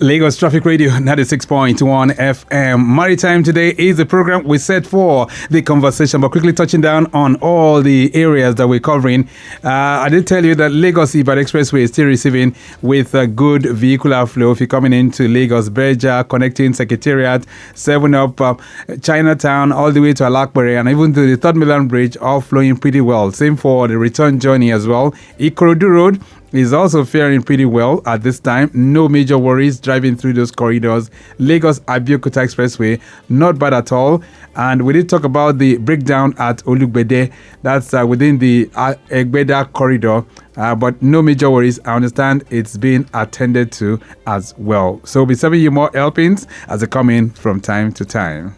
Lagos Traffic Radio 96.1 FM. Maritime today is the program we set for the conversation, but quickly touching down on all the areas that we're covering. I did tell you that Lagos-Ibadan Expressway is still receiving with a good vehicular flow. If you're coming into Lagos, Beja, connecting Secretariat, 7-Up, Chinatown, all the way to Alakbere, and even to the Third Milan Bridge, all flowing pretty well. Same for the return journey as well. Ikorodu Road is also faring pretty well at this time. No major worries driving through those corridors. Lagos-Abeokuta Expressway, not bad at all. And we did talk about the breakdown at Olugbede. That's within the Egbeda corridor. But no major worries. I understand it's being attended to as well. So we'll be serving you more helpings as they come in from time to time.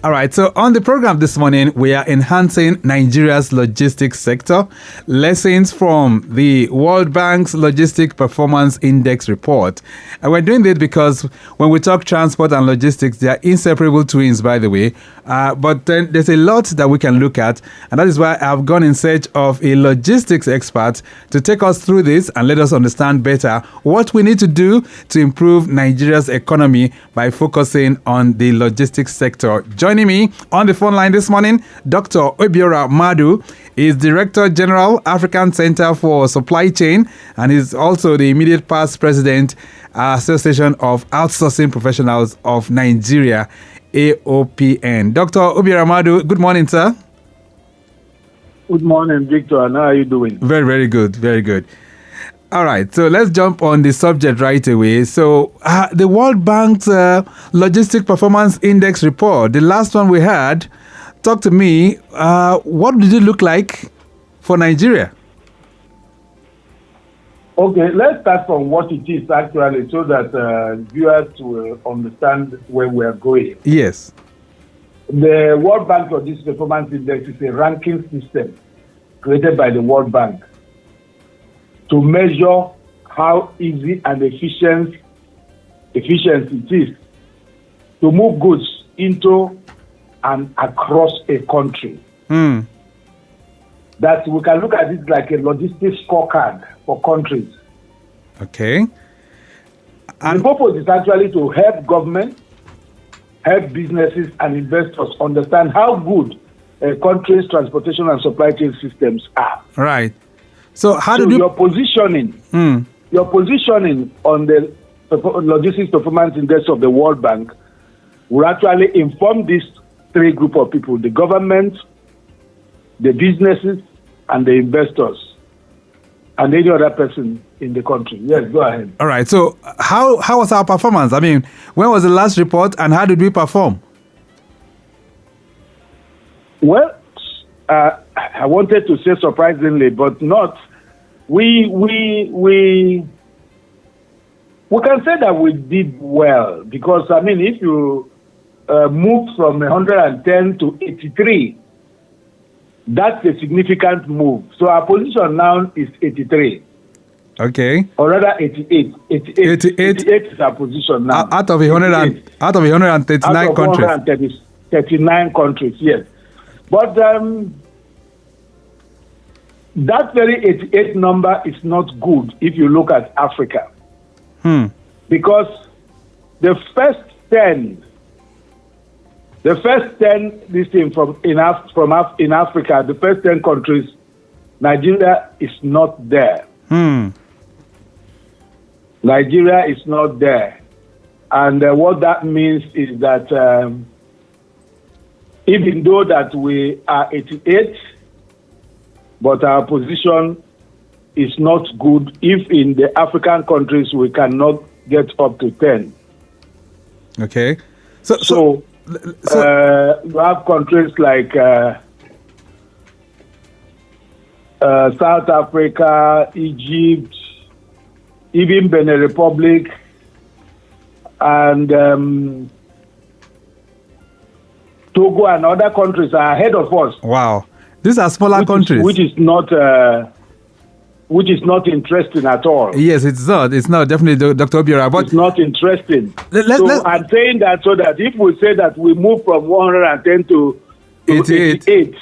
All right, so on the program this morning, we are enhancing Nigeria's logistics sector. Lessons from the World Bank's Logistic Performance Index report. And we're doing this because when we talk transport and logistics, they are inseparable twins, by the way. But then there's a lot that we can look at. And that is why I've gone in search of a logistics expert to take us through this and let us understand better what we need to do to improve Nigeria's economy by focusing on the logistics sector. Joining me on the phone line this morning, Dr. Obiora Madu is Director General, African Center for Supply Chain, and is also the immediate past president, Association of Outsourcing Professionals of Nigeria, AOPN. Dr. Obiora Madu, good morning, sir. Good morning, Victor. And how are you doing? Very, very good. Very good. All right, so let's jump on the subject right away. So the World Bank's Logistic Performance Index report, the last one we had, talk to me, what did it look like for Nigeria? Okay, let's start from what it is actually so that viewers will understand where we are going. Yes. The World Bank Logistic Performance Index is a ranking system created by the World Bank to measure how easy and efficient it is to move goods into and across a country. That we can look at it like a logistics scorecard for countries. Okay. And the purpose is actually to help government, help businesses and investors understand how good a country's transportation and supply chain systems are. Right. So how do you... your positioning on the Logistics Performance Index of the World Bank will actually inform these three groups of people: the government, the businesses, and the investors, and any other person in the country. Yes, go ahead. All right. So how was our performance? I mean, when was the last report, and how did we perform? Well, I wanted to say surprisingly, but not. We can say that we did well because, I mean, if you moved from 110 to 83, that's a significant move. So our position now is 83. Okay. Or rather 88. 88 is our position now. Out of 139 countries. 139 countries, yes. But that very 88 number is not good if you look at Africa. Because the first 10 this thing in Africa, the first 10 countries, Nigeria is not there. Nigeria is not there. And what that means is that even though that we are 88, but our position is not good if in the African countries we cannot get up to 10. Okay. So you have countries like South Africa, Egypt, even Benin Republic, and Togo and other countries are ahead of us. Wow. These are smaller countries. Which is not interesting at all. Yes, it's not. It's not, definitely, Dr. Obiora. But it's not interesting. I'm saying that so that if we say that we move from 110 to 88,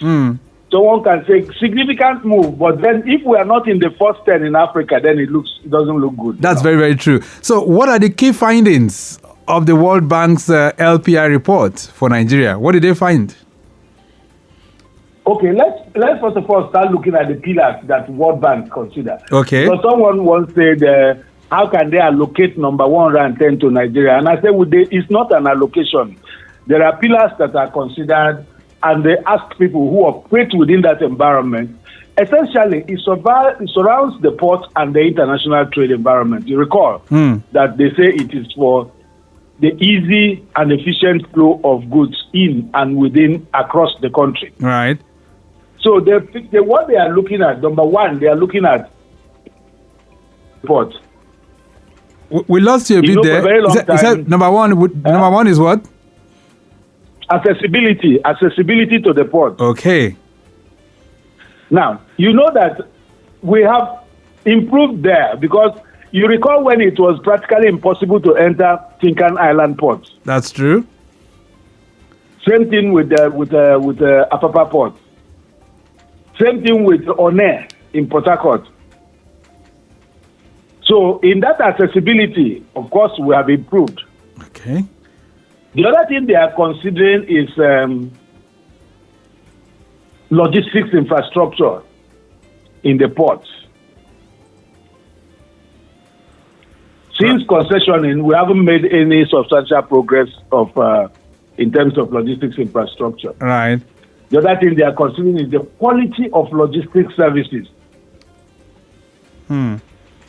Someone can say significant move, but then if we are not in the first 10 in Africa, then it doesn't look good. That's very, very true. So what are the key findings of the World Bank's LPI report for Nigeria? What did they find? Okay, let's first of all start looking at the pillars that World Bank consider. Okay. So someone once said, how can they allocate number 110 to Nigeria? And I said, it's not an allocation. There are pillars that are considered, and they ask people who operate within that environment. Essentially, it surrounds the port and the international trade environment. You recall that they say it is for the easy and efficient flow of goods in and within across the country. Right. So what they are looking at, number one, they are looking at port. We lost you a bit there. For a very long time, is that number one is what? Accessibility to the port. Okay. Now, you know that we have improved there because you recall when it was practically impossible to enter Tinkan Island port. That's true. Same thing with Apapa port. Same thing with One in Port Harcourt. So in that accessibility, of course, we have improved. Okay. The other thing they are considering is logistics infrastructure in the ports. Since concessioning, we haven't made any substantial progress in terms of logistics infrastructure. Right. The other thing they are considering is the quality of logistics services.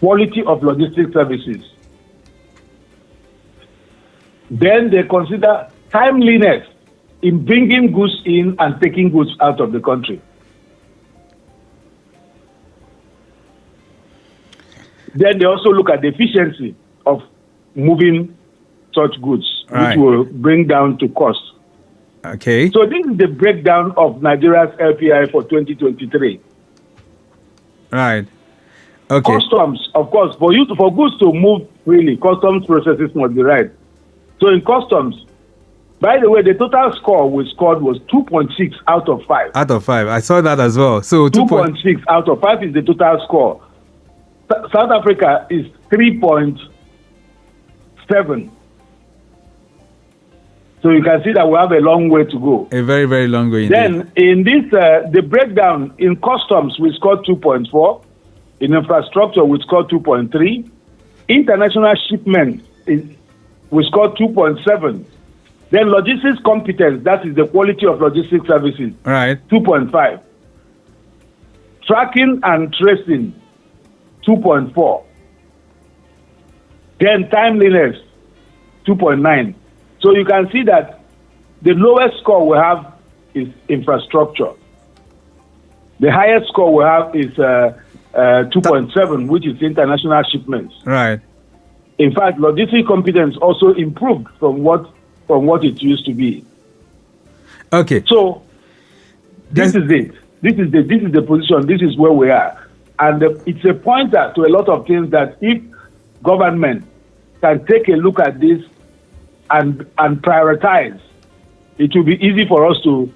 Quality of logistics services. Then they consider timeliness in bringing goods in and taking goods out of the country. Then they also look at the efficiency of moving such goods, which will bring down to cost. Okay. So this is the breakdown of Nigeria's LPI for 2023. Right. Okay. Customs, of course, for goods to move freely, customs processes must be right. So in customs, by the way, the total score we scored was 2.6 out of 5. Out of 5. I saw that as well. So 2.6 out of 5 is the total score. South Africa is 3.7. So you can see that we have a long way to go. A very, very long way. Then in this, the breakdown in customs, we scored 2.4. In infrastructure, we scored 2.3. International shipment, we scored 2.7. Then logistics competence, that is the quality of logistics services. Right. 2.5. Tracking and tracing, 2.4. Then timeliness, 2.9. So you can see that the lowest score we have is infrastructure. The highest score we have is 2.7, which is international shipments. Right. In fact, logistic competence also improved from what it used to be. Okay. So this is it. This is the position. This is where we are, and it's a pointer to a lot of things that if government can take a look at this and prioritize, it will be easy for us to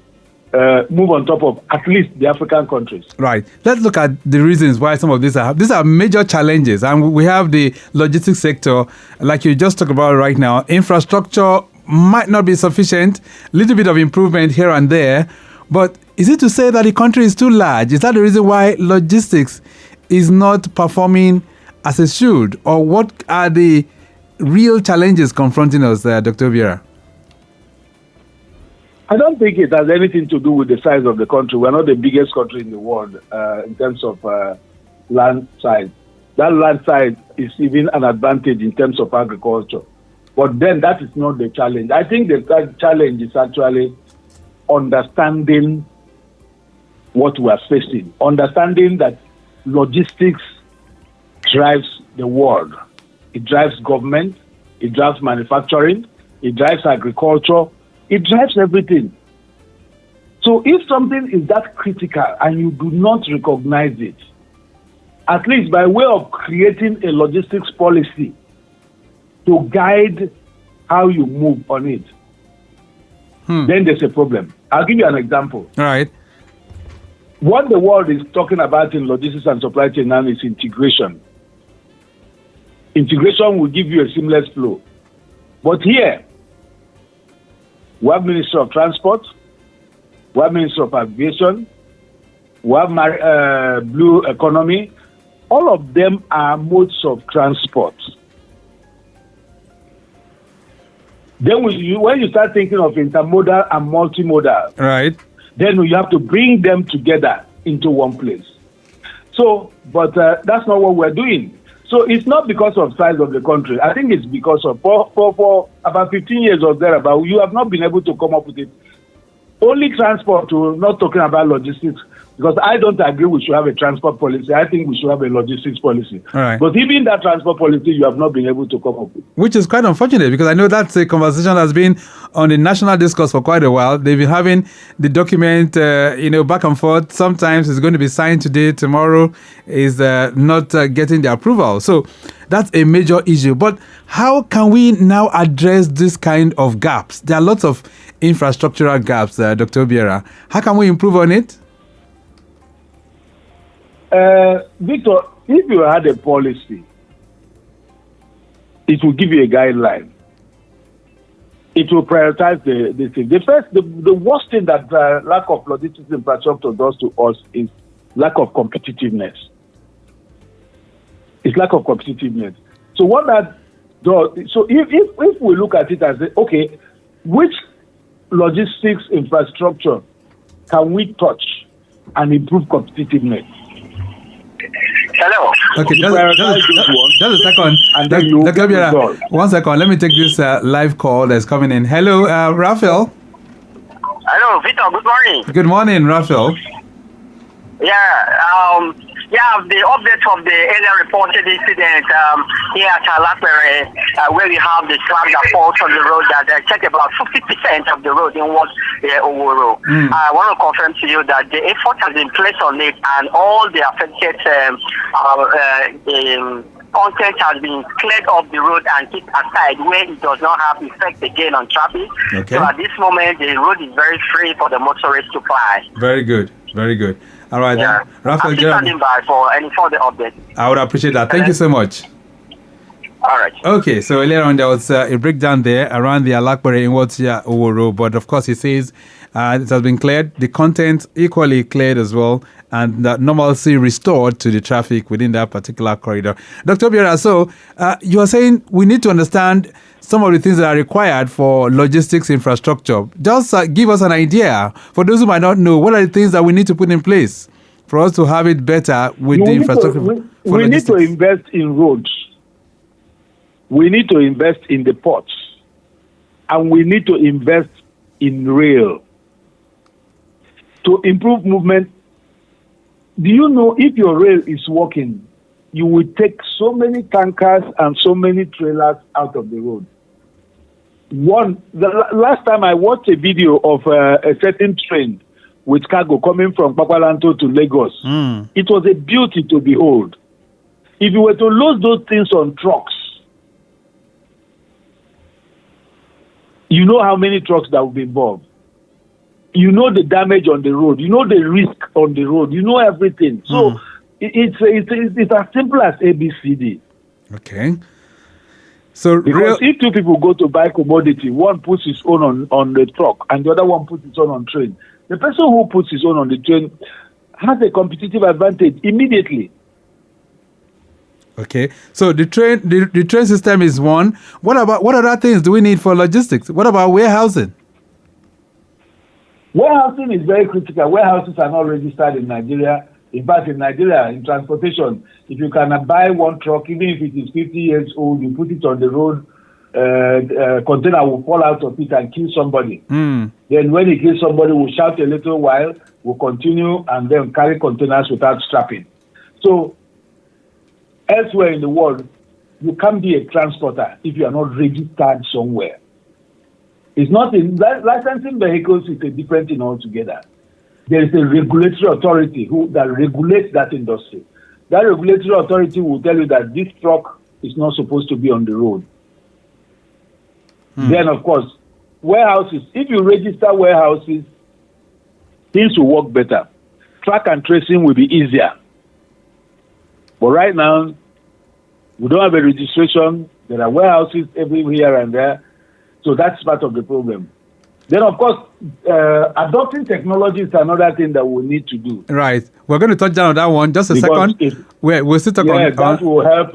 move on top of at least the African countries. Right. Let's look at the reasons why some of these are major challenges. And we have the logistics sector, like you just talked about right now. Infrastructure might not be sufficient, little bit of improvement here and there. But is it to say that the country is too large? Is that the reason why logistics is not performing as it should? Or what are the real challenges confronting us there, Dr. Obiora? I don't think it has anything to do with the size of the country. We're not the biggest country in the world in terms of land size. That land size is even an advantage in terms of agriculture. But then that is not the challenge. I think the challenge is actually understanding what we are facing, understanding that logistics drives the world. It drives government, it drives manufacturing, it drives agriculture, it drives everything. So if something is that critical and you do not recognize it, at least by way of creating a logistics policy to guide how you move on it, then there's a problem. I'll give you an example. All right. What the world is talking about in logistics and supply chain now is integration. Integration will give you a seamless flow. But here, we have Ministry of Transport, we have Ministry of Aviation, we have Blue Economy. All of them are modes of transport. Then when you start thinking of intermodal and multimodal, Right. then you have to bring them together into one place. So, but that's not what we're doing. So it's not because of size of the country. I think it's because of for about 15 years or thereabout, you have not been able to come up with it. Only transport, we're not talking about logistics, because I don't agree we should have a transport policy. I think we should have a logistics policy. All right. But even that transport policy, you have not been able to come up with. Which is quite unfortunate, because I know that's a conversation that's been on the national discourse for quite a while. They've been having the document, back and forth. Sometimes it's going to be signed today, tomorrow is not getting the approval. So that's a major issue. But how can we now address this kind of gaps? There are lots of infrastructural gaps, Dr. Obiora. How can we improve on it? Victor, if you had a policy, it will give you a guideline. It will prioritize the thing. The worst thing that lack of logistics infrastructure does to us is lack of competitiveness. It's lack of competitiveness. So what that does, so if we look at it as, okay, which logistics infrastructure can we touch and improve competitiveness? Hello. Okay, just a second. Dr. Obiora, 1 second. Let me take this live call that's coming in. Hello, Raphael. Hello, Victor. Good morning. Good morning, Raphael. The update of the earlier reported incident here at Alapere, where we have the slab that falls on the road that check about 50% of the road in what Oworo. I want to confirm to you that the effort has been placed on it, and all the affected content has been cleared off the road and kept aside where it does not have effect again on traffic. Okay. So at this moment, the road is very free for the motorists to fly. Very good. Very good. All right, Yeah. Raphael, I'm still standing by for any further updates. I would appreciate that. Thank you so much. All right. Okay, so earlier on there was a breakdown there around the Alakpere in Wotia Oworo, but of course he says it has been cleared, the content equally cleared as well, and that normalcy restored to the traffic within that particular corridor. Dr. Obiora, so you are saying we need to understand some of the things that are required for logistics infrastructure. Just give us an idea. For those who might not know, what are the things that we need to put in place for us to have it better with the infrastructure? We need to invest in roads. We need to invest in the ports. And we need to invest in rail to improve movement. Do you know if your rail is working, you will take so many tankers and so many trailers out of the road? The last time I watched a video of a certain train with cargo coming from Papalanto to Lagos, it was a beauty to behold. If you were to load those things on trucks, you know how many trucks that will be involved. You know the damage on the road. You know the risk on the road. You know everything. So it's as simple as ABCD. Okay. So because if two people go to buy commodity, one puts his own on the truck and the other one puts his own on train. The person who puts his own on the train has a competitive advantage immediately. Okay, so the train system is one. What other things do we need for logistics? What about warehousing? Warehousing is very critical. Warehouses are not registered in Nigeria. In fact, in Nigeria, in transportation, if you can buy one truck, even if it is 50 years old, you put it on the road, container will fall out of it and kill somebody. Then when it kills somebody, we'll shout a little while, we'll continue, and then carry containers without strapping. So elsewhere in the world, you can't be a transporter if you are not registered somewhere. It's not in licensing vehicles is a different thing altogether. There is a regulatory authority that regulates that industry. That regulatory authority will tell you that this truck is not supposed to be on the road. Then, of course, warehouses. If you register warehouses, things will work better. track and tracing will be easier. But right now, we don't have a registration. There are warehouses everywhere and there. So that's part of the problem. Then, of course, adopting technology is another thing that we need to do. Right. We're going to touch down on that one. Just a Because second. We'll still talk on that will help.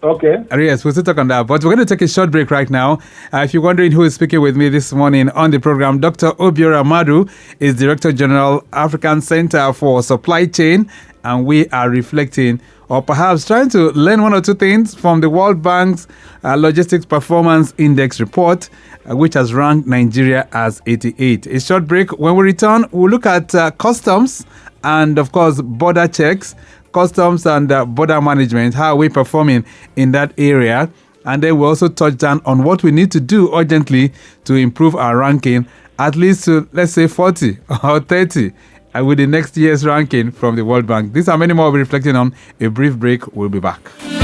Okay. Yes, we'll still talk on that. But we're going to take a short break right now. If you're wondering who is speaking with me this morning on the program, Dr. Obiora Madu is Director General, African Center for Supply Chain. And we are reflecting, or perhaps trying to learn one or two things from the World Bank's Logistics Performance Index report, which has ranked Nigeria as 88. A short break. When we return, we'll look at customs and, of course, border checks, customs and border management. How are we performing in that area? And then we'll also touch down on what we need to do urgently to improve our ranking, at least to, let's say, 40 or 30. With the next year's ranking from the World Bank. These are many more we'll be reflecting on. A brief break. We'll be back. From A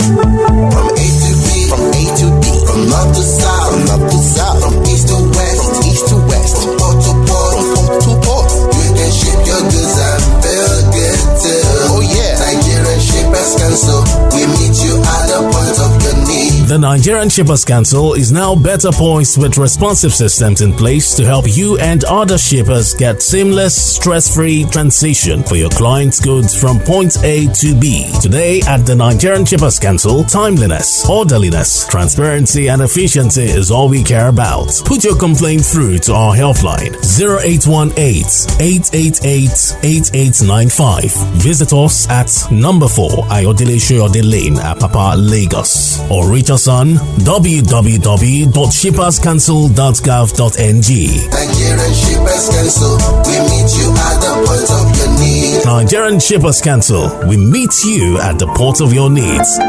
to B, from A to D, from north to south, from north to south, from east to west, from east to west, from port to port, from port to port. You can ship your goods and feel good too. Oh yeah, Nigerian Shippers Council, we meet you at the point of your need. The Nigerian Shippers Council is now better poised with responsive systems in place to help you and other shippers get seamless, stress-free transition for your clients' goods from point A to B. Today at the Nigerian Shippers Council, timeliness, orderliness, transparency and efficiency is all we care about. Put your complaint through to our helpline 0818-888-8895. Visit us at number 4 Ayodele Shoyode Lane, Apapa, Lagos, or reach us on www.shipperscouncil.gov.ng. Nigerian Shippers Council, we meet you at the point of your need. Nigerian Shippers Council, we meet you at the port of your needs.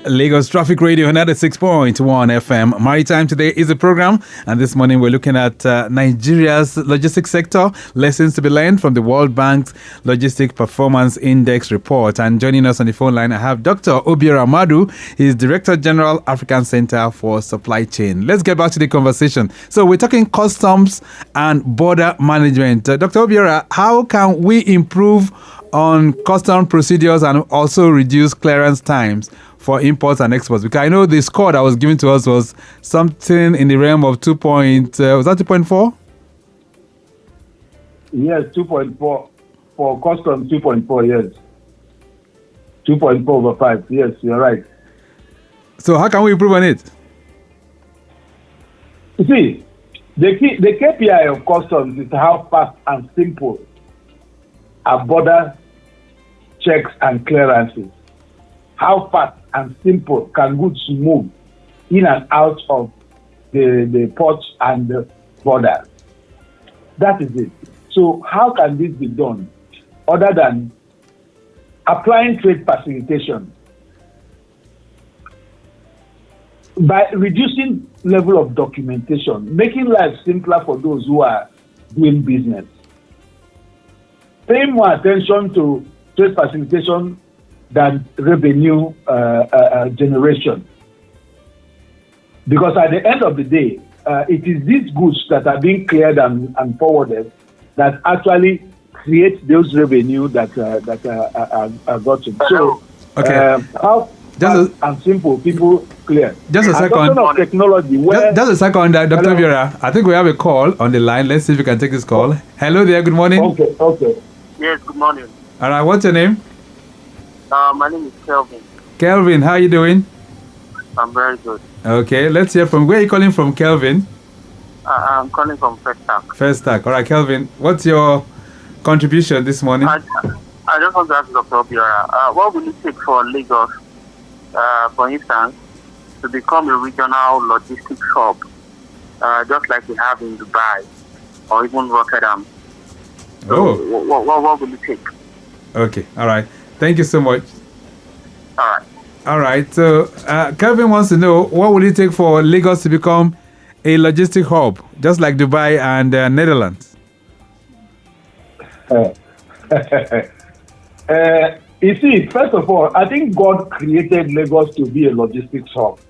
Lagos Traffic Radio 96.1 FM. Maritime today is a program, and this morning we're looking at Nigeria's logistics sector, lessons to be learned from the World Bank's Logistic Performance Index report. And joining us on the phone line, I have Dr. Obiora Madu. He's Director General, African Center for Supply Chain. Let's get back to the conversation. So we're talking customs and border management. Dr. Obiora, how can we improve on custom procedures and also reduce clearance times for imports and exports? Because I know the score that was given to us was something in the realm of 2. Was that 2.4? Yes, 2.4 for customs. 2.4. Yes, 2.4 over 5. Yes, you're right. So how can we improve on it? You see, the KPI of customs is how fast and simple are border checks and clearances. How fast and simple can goods move in and out of the ports and the border? That is it. So how can this be done other than applying trade facilitation? By reducing level of documentation, making life simpler for those who are doing business. Paying more attention to trade facilitation than revenue generation. Because at the end of the day, it is these goods that are being cleared and forwarded that actually create those revenue that are gotten. So, okay. How fast and simple people clear. Just a second. Of technology. Just a second, Dr. Obiora. I think we have a call on the line. Let's see if we can take this call. Hello there. Good morning. Okay. Yes, good morning. All right. What's your name? My name is Kelvin. Kelvin, how are you doing? I'm very good. Okay, let's hear from where are you calling from, Kelvin? I'm calling from Festac. Festac. All right, Kelvin, what's your contribution this morning? I just want to ask Dr. Obiora, what will it take for Lagos, for instance, to become a regional logistics hub, just like we have in Dubai or even Rotterdam? So what will it take? Okay, all right. Thank you so much. All right. So, Kevin wants to know, what will it take for Lagos to become a logistic hub, just like Dubai and Netherlands? You see, first of all, I think God created Lagos to be a logistics hub.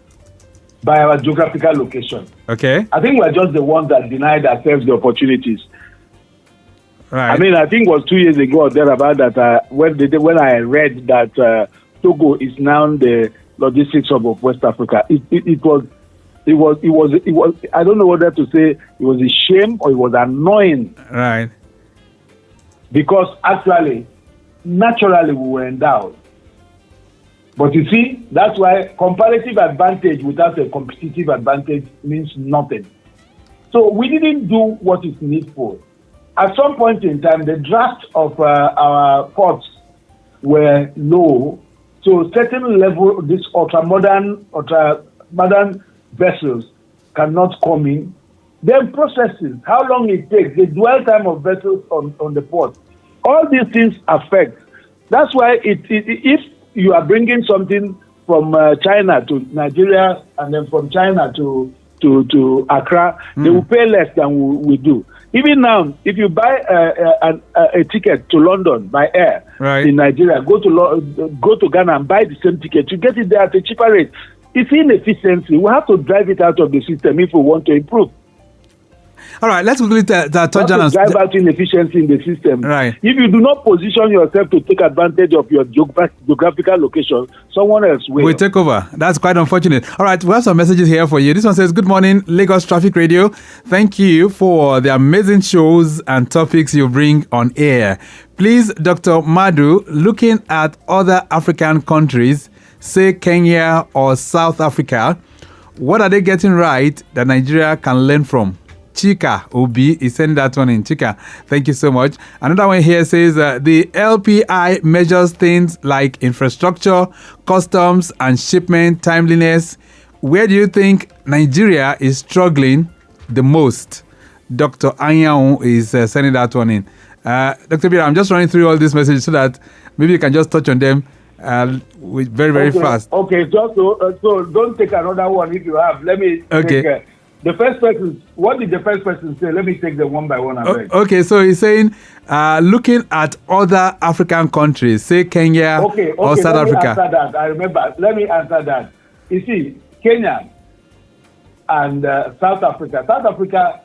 by our geographical location. Okay. I think we're just the ones that denied ourselves the opportunities. Right. I mean, I think it was 2 years ago or thereabout that when I read that Togo is now the logistics hub of West Africa, it was. I don't know whether to say it was a shame or it was annoying. Right. Because actually, naturally, we were endowed. But you see, that's why comparative advantage without a competitive advantage means nothing. So we didn't do what is needful. At some point in time, the draft of our ports were low. So certain level, this ultra-modern vessels cannot come in. Then processes, how long it takes, the dwell time of vessels on the port. All these things affect. That's why if you are bringing something from China to Nigeria and then from China to Accra, they will pay less than we do. Even now, if you buy a ticket to London by air in Nigeria, go to Ghana and buy the same ticket, you get it there at a cheaper rate. It's inefficiency. We have to drive it out of the system if we want to improve. All right, let's quickly touch on drive out inefficiency in the system. Right. If you do not position yourself to take advantage of your geographical location, someone else will. We take over. That's quite unfortunate. All right, we have some messages here for you. This one says, "Good morning, Lagos Traffic Radio. Thank you for the amazing shows and topics you bring on air. Please, Dr. Madu, looking at other African countries, say Kenya or South Africa, what are they getting right that Nigeria can learn from?" Chika Obi is sending that one in. Chika, thank you so much. Another one here says the LPI measures things like infrastructure, customs, and shipment timeliness. Where do you think Nigeria is struggling the most? Dr. Anyanwu is sending that one in. Dr. Obiora, I'm just running through all these messages so that maybe you can just touch on them very fast. Okay, just so don't take another one if you have. Let me take the first person. What did the first person say? Let me take them one by one. Okay, so he's saying looking at other African countries, say Kenya or South Africa. Answer that. I remember. Let me answer that. You see, Kenya and South Africa. South Africa,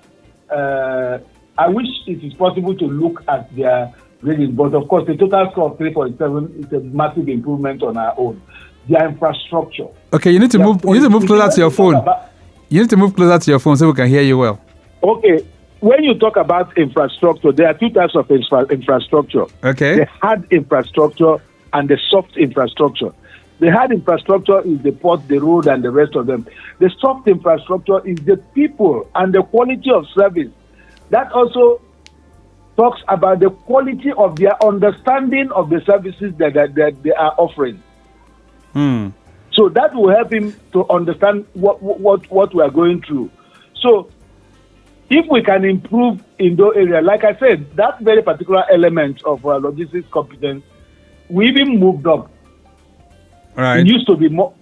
I wish it is possible to look at their ratings, but of course, the total score of 3.7 is a massive improvement on our own. Their infrastructure. Okay, you need to move closer to your phone. You need to move closer to your phone so we can hear you well. Okay. When you talk about infrastructure, there are two types of infrastructure. Okay. The hard infrastructure and the soft infrastructure. The hard infrastructure is the port, the road, and the rest of them. The soft infrastructure is the people and the quality of service. That also talks about the quality of their understanding of the services that they are offering. So that will help him to understand what we are going through. So if we can improve in those areas, like I said, that very particular element of our logistics competence, we even moved up. Right. It used to be more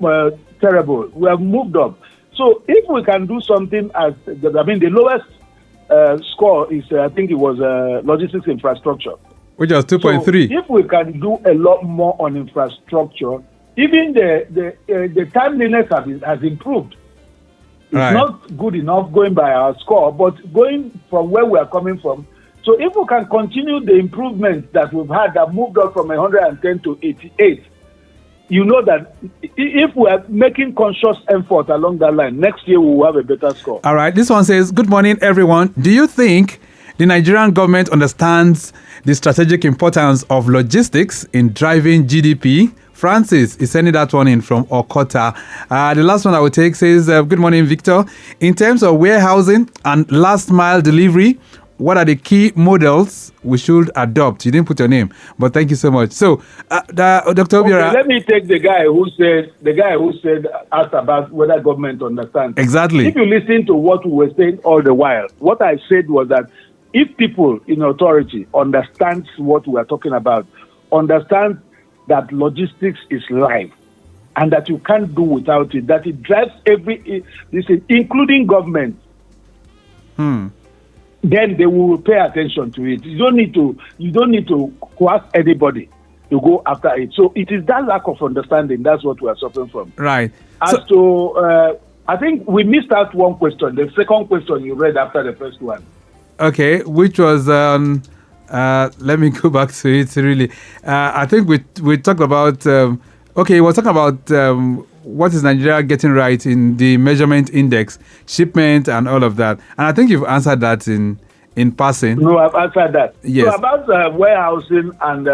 terrible. We have moved up. So if we can do something the lowest score is, I think it was logistics infrastructure. Which was 2.3. So if we can do a lot more on infrastructure, even the timeliness has improved. It's not good enough going by our score, but going from where we are coming from. So if we can continue the improvements that we've had that moved up from 110 to 88, you know that if we are making conscious effort along that line, next year we will have a better score. All right. This one says, "Good morning, everyone. Do you think the Nigerian government understands the strategic importance of logistics in driving GDP?" Francis is sending that one in from Okota. The last one I will take says, "Good morning, Victor. In terms of warehousing and last mile delivery, what are the key models we should adopt?" You didn't put your name, but thank you so much. So, Dr. Obiora. Okay, let me take the guy who said asked about whether government understands. Exactly. If you listen to what we were saying all the while, what I said was that if people in authority understand what we are talking about, understand that logistics is life, and that you can't do without it, that it drives including government, then they will pay attention to it. You don't need to coerce anybody to go after it. So it is that lack of understanding that's what we are suffering from. Right. As to I think we missed out one question. The second question you read after the first one. Okay, which was let me go back to it. Really, I think we talked about. Okay, we're talking about what is Nigeria getting right in the measurement index, shipment, and all of that. And I think you've answered that in passing. No, I've answered that. Yes. So about warehousing and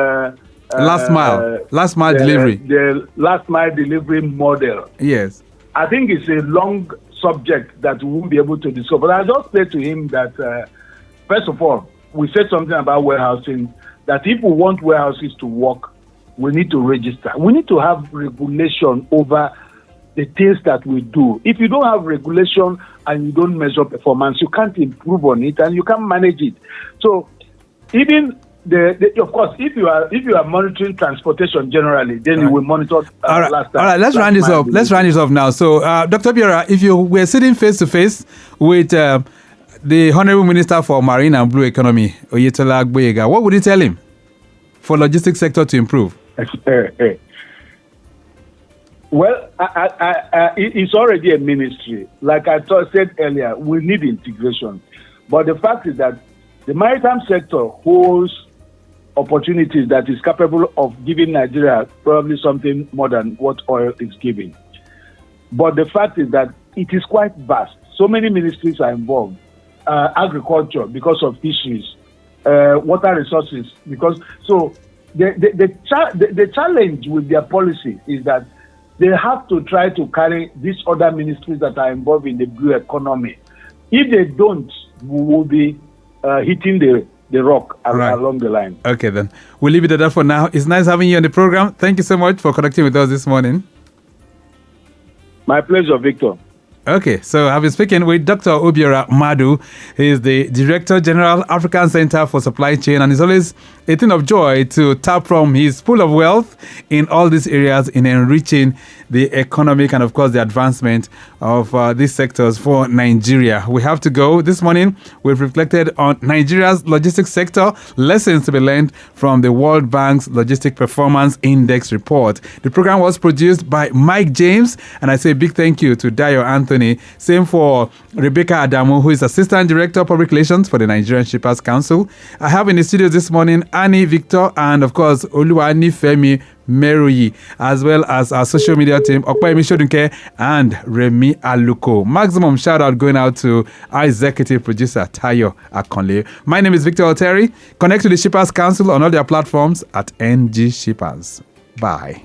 last mile delivery. The last mile delivery model. Yes. I think it's a long subject that we won't be able to discuss. But I just say to him that first of all, we said something about warehousing, that if we want warehouses to work, we need to register. We need to have regulation over the things that we do. If you don't have regulation and you don't measure performance, you can't improve on it and you can't manage it. So even of course, if you are monitoring transportation generally, then you will monitor. All right. Let's round this up. Let's round this up now. So, Dr. Obiora, if you were sitting face to face with the Honorable Minister for Marine and Blue Economy, Oyetola Agboyega, what would you tell him for logistics sector to improve? Well, it's already a ministry. Like I said earlier, we need integration. But the fact is that the maritime sector holds opportunities that is capable of giving Nigeria probably something more than what oil is giving. But the fact is that it is quite vast. So many ministries are involved. Agriculture, because of fisheries, water resources, because so the challenge with their policy is that they have to try to carry these other ministries that are involved in the blue economy. If they don't, we will be hitting the rock along the line. Okay, then. We'll leave it at that for now. It's nice having you on the program. Thank you so much for connecting with us this morning. My pleasure, Victor. Okay, so I've been speaking with Dr. Obiora Madu. He is the Director General, African Center for Supply Chain, and it's always a thing of joy to tap from his pool of wealth in all these areas in enriching the economic and, of course, the advancement of these sectors for Nigeria. We have to go. This morning, we've reflected on Nigeria's logistics sector, lessons to be learned from the World Bank's Logistic Performance Index report. The program was produced by Mike James, and I say a big thank you to Dayo Anthony. Same for Rebecca Adamu, who is Assistant Director of Public Relations for the Nigerian Shippers Council. I have in the studio this morning Annie Victor and, of course, Oluwani Femi Meruyi, as well as our social media team, Okpayemi Shodunke and Remi Aluko. Maximum shout out going out to our executive producer, Tayo Akonle. My name is Victor Oteri. Connect to the Shippers Council on all their platforms at NG Shippers. Bye.